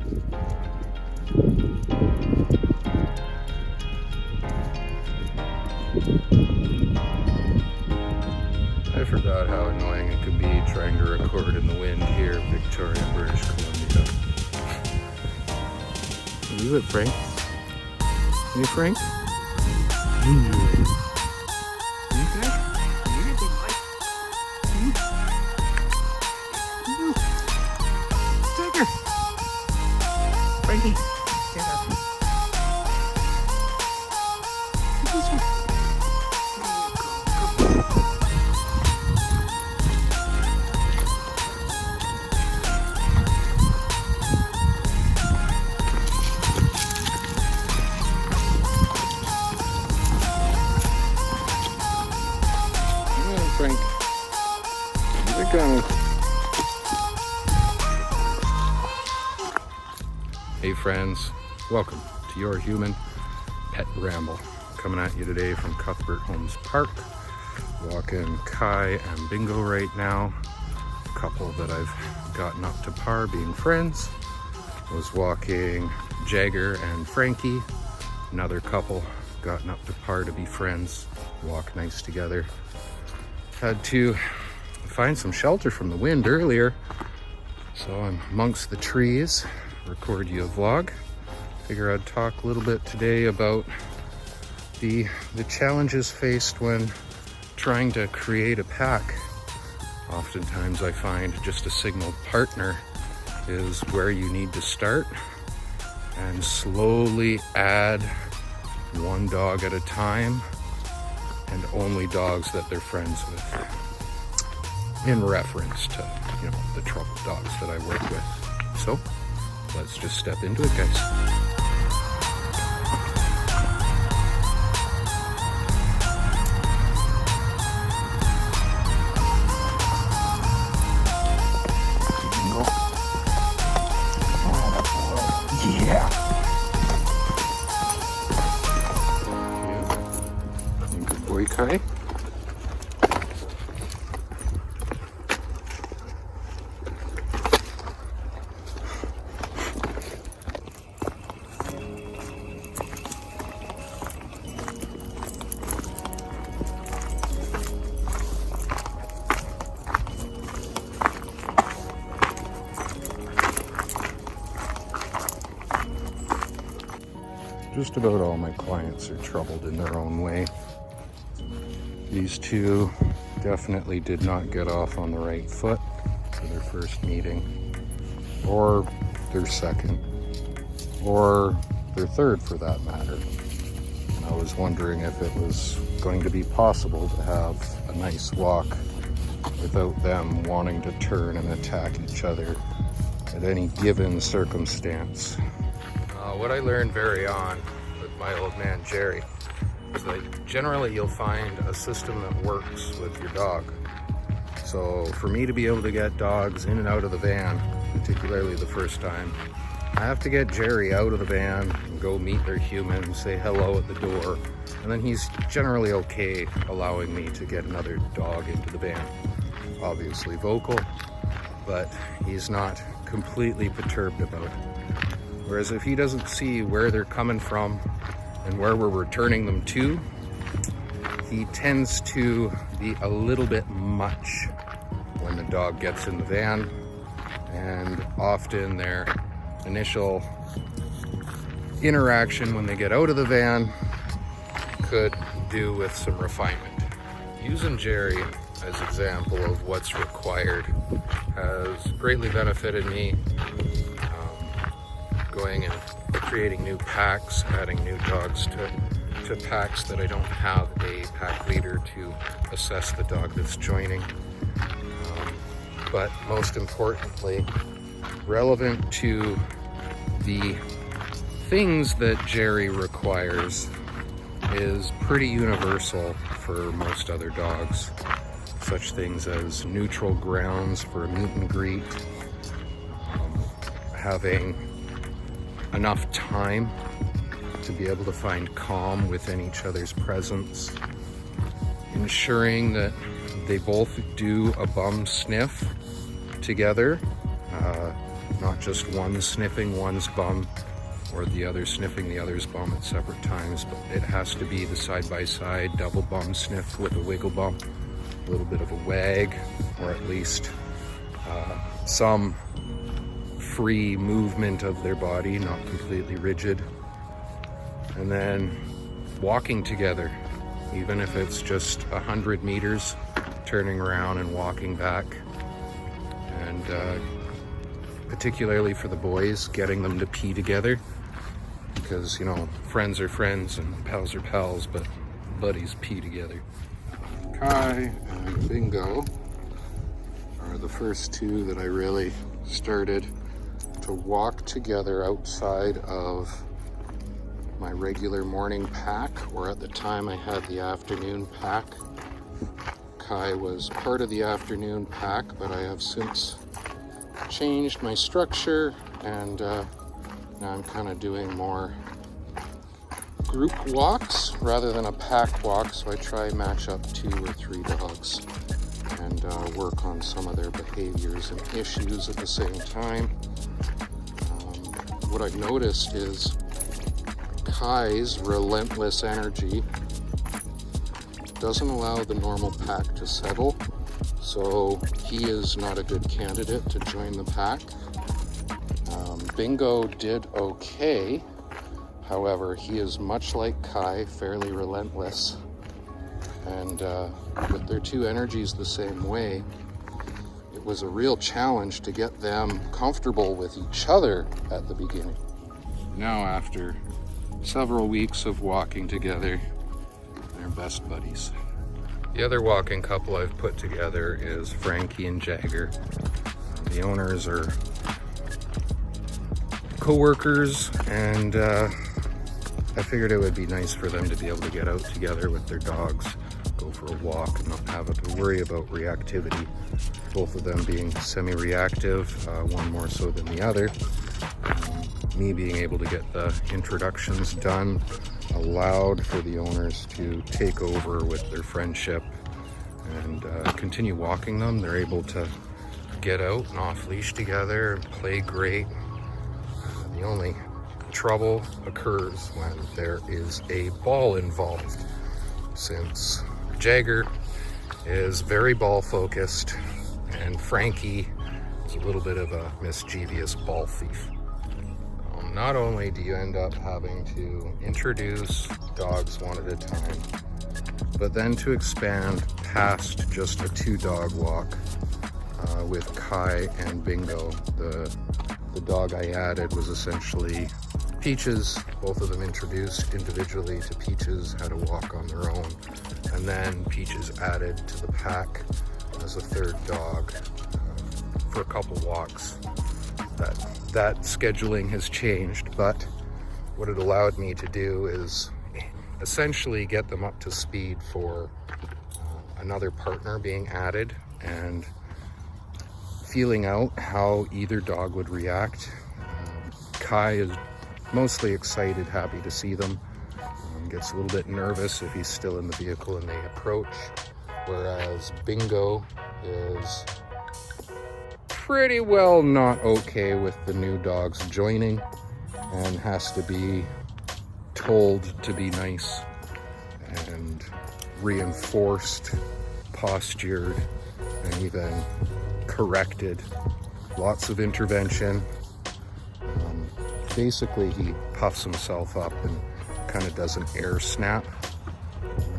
I forgot how annoying it could be trying to record in the wind here in Victoria, British Columbia. What is it, Frank? Hey, Frank? You okay? You big boy? Jagger! Frankie! Jagger! This one. Frank, here it comes. Hey friends, welcome to your human pet ramble. Coming at you today from Cuthbert Homes Park. Walking Kai and Bingo right now. A couple that I've gotten up to par being friends. Was walking Jagger and Frankie. Another couple gotten up to par to be friends. Walk nice together. Had to find some shelter from the wind earlier, so I'm amongst the trees, record you a vlog. Figure I'd talk a little bit today about the challenges faced when trying to create a pack. Oftentimes I find just a signaled partner is where you need to start, and slowly add one dog at a time, and only dogs that they're friends with, in reference to, you know, the troubled dogs that I work with. So let's just step into it, guys. Yeah. Good boy, Kai. Just about all my clients are troubled in their own way. These two definitely did not get off on the right foot for their first meeting, or their second, or their third for that matter. And I was wondering if it was going to be possible to have a nice walk without them wanting to turn and attack each other at any given circumstance. What I learned very on with my old man Jerry is that generally you'll find a system that works with your dog. So for me to be able to get dogs in and out of the van, particularly the first time, I have to get Jerry out of the van and go meet their human, say hello at the door, and then he's generally okay allowing me to get another dog into the van. Obviously vocal, but he's not completely perturbed about it. Whereas if he doesn't see where they're coming from and where we're returning them to, he tends to be a little bit much when the dog gets in the van, and often their initial interaction when they get out of the van could do with some refinement. Using Jerry as example of what's required has greatly benefited me. Going and creating new packs, adding new dogs to packs that I don't have a pack leader to assess the dog that's joining. But most importantly, relevant to the things that Jerry requires is pretty universal for most other dogs. Such things as neutral grounds for a meet and greet, having enough time to be able to find calm within each other's presence, ensuring that they both do a bum sniff together, not not just one sniffing one's bum or the other sniffing the other's bum at separate times, but it has to be the side-by-side double bum sniff with a wiggle bump, a little bit of a wag, or at least some free movement of their body, not completely rigid. And then walking together, even if it's just 100 meters, turning around and walking back. And particularly for the boys, getting them to pee together, because, you know, friends are friends and pals are pals, but buddies pee together. Kai and Bingo are the first two that I really started to walk together outside of my regular morning pack, or at the time I had the afternoon pack. Kai was part of the afternoon pack, but I have since changed my structure, and now I'm kind of doing more group walks rather than a pack walk, so I try match up 2 or 3 dogs and work on some of their behaviors and issues at the same time. What I've noticed is Kai's relentless energy doesn't allow the normal pack to settle, so he is not a good candidate to join the pack. Bingo did okay, however, he is much like Kai, fairly relentless, and with their 2 energies the same way, it was a real challenge to get them comfortable with each other at the beginning. Now, after several weeks of walking together, they're best buddies. The other walking couple I've put together is Frankie and Jagger. The owners are co-workers, and I figured it would be nice for them to be able to get out together with their dogs, go for a walk, and not have to worry about reactivity. Both of them being semi-reactive, one more so than the other. Me being able to get the introductions done allowed for the owners to take over with their friendship and continue walking them. They're able to get out and off leash together and play great. The only trouble occurs when there is a ball involved, since Jagger is very ball focused and Frankie is a little bit of a mischievous ball thief. Not only do you end up having to introduce dogs one at a time, but then to expand past just a 2-dog walk with Kai and Bingo. The dog I added was essentially Peaches. Both of them introduced individually to Peaches how to walk on their own, and then Peaches added to the pack as a 3rd dog for a couple walks. That scheduling has changed, but what it allowed me to do is essentially get them up to speed for another partner being added and feeling out how either dog would react. Kai is mostly excited, happy to see them. Gets a little bit nervous if he's still in the vehicle and they approach, whereas Bingo is pretty well not okay with the new dogs joining and has to be told to be nice and reinforced, postured, and even corrected. Lots of intervention. Basically, he puffs himself up and kind of does an air snap,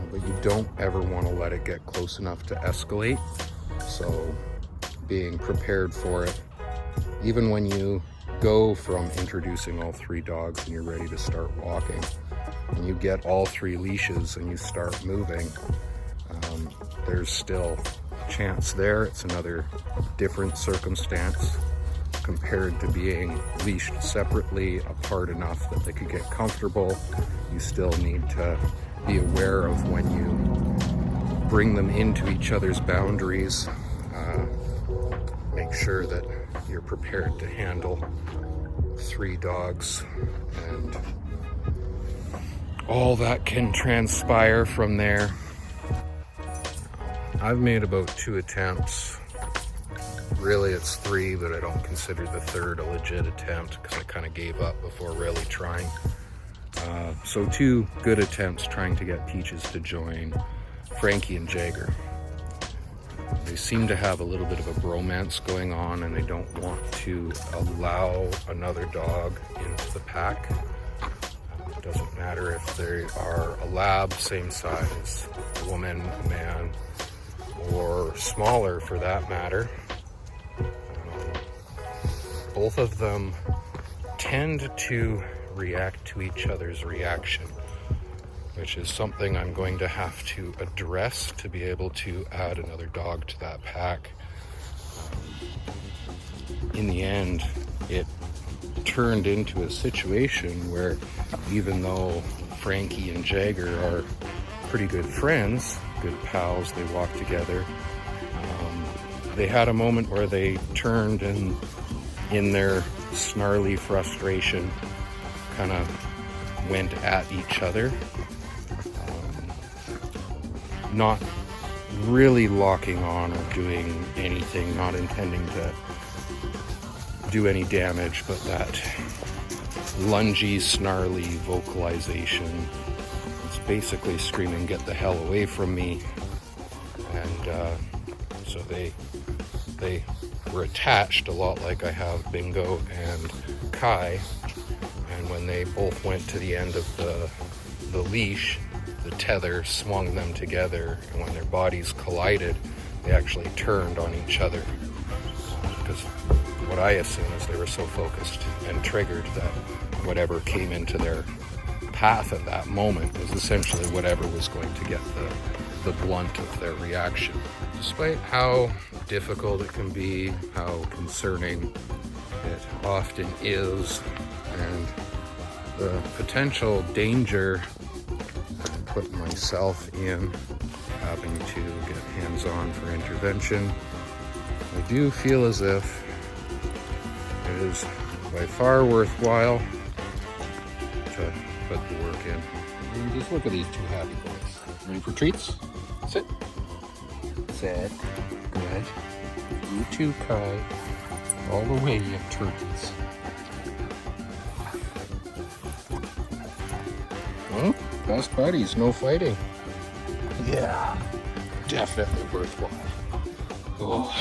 but you don't ever want to let it get close enough to escalate. So being prepared for it, even when you go from introducing all 3 dogs and you're ready to start walking, and you get all 3 leashes and you start moving, there's still chance there. It's another different circumstance compared to being leashed separately, apart enough that they could get comfortable. You still need to be aware of when you bring them into each other's boundaries. Make sure that you're prepared to handle 3 dogs and all that can transpire from there. I've made about 2 attempts Really it's 3, but I don't consider the third a legit attempt because I kind of gave up before really trying. So 2 good attempts trying to get Peaches to join Frankie and Jagger. They seem to have a little bit of a bromance going on, and they don't want to allow another dog into the pack. It doesn't matter if they are a lab, same size, a woman, a man, or smaller for that matter. Both of them tend to react to each other's reaction, which is something I'm going to have to address to be able to add another dog to that pack. In the end, it turned into a situation where even though Frankie and Jagger are pretty good friends, good pals, they walk together, they had a moment where they turned and in their snarly frustration kind of went at each other. Not really locking on or doing anything, not intending to do any damage, but that lungy, snarly vocalization. It's basically screaming, "Get the hell away from me." And so they were attached a lot like I have Bingo and Kai. And when they both went to the end of the leash, the tether swung them together, and when their bodies collided, they actually turned on each other. Because what I assume is they were so focused and triggered that whatever came into their path at that moment was essentially whatever was going to get the blunt of their reaction. Despite how difficult it can be, how concerning it often is, and the potential danger I put myself in having to get hands-on for intervention, I do feel as if it is by far worthwhile to put the work in. And just look at these 2 happy boys. Ready for treats? Sit. Sit. Good. You too, Kai. All the way, you turkeys. Well, best buddies, no fighting. Yeah, definitely worthwhile. Oh.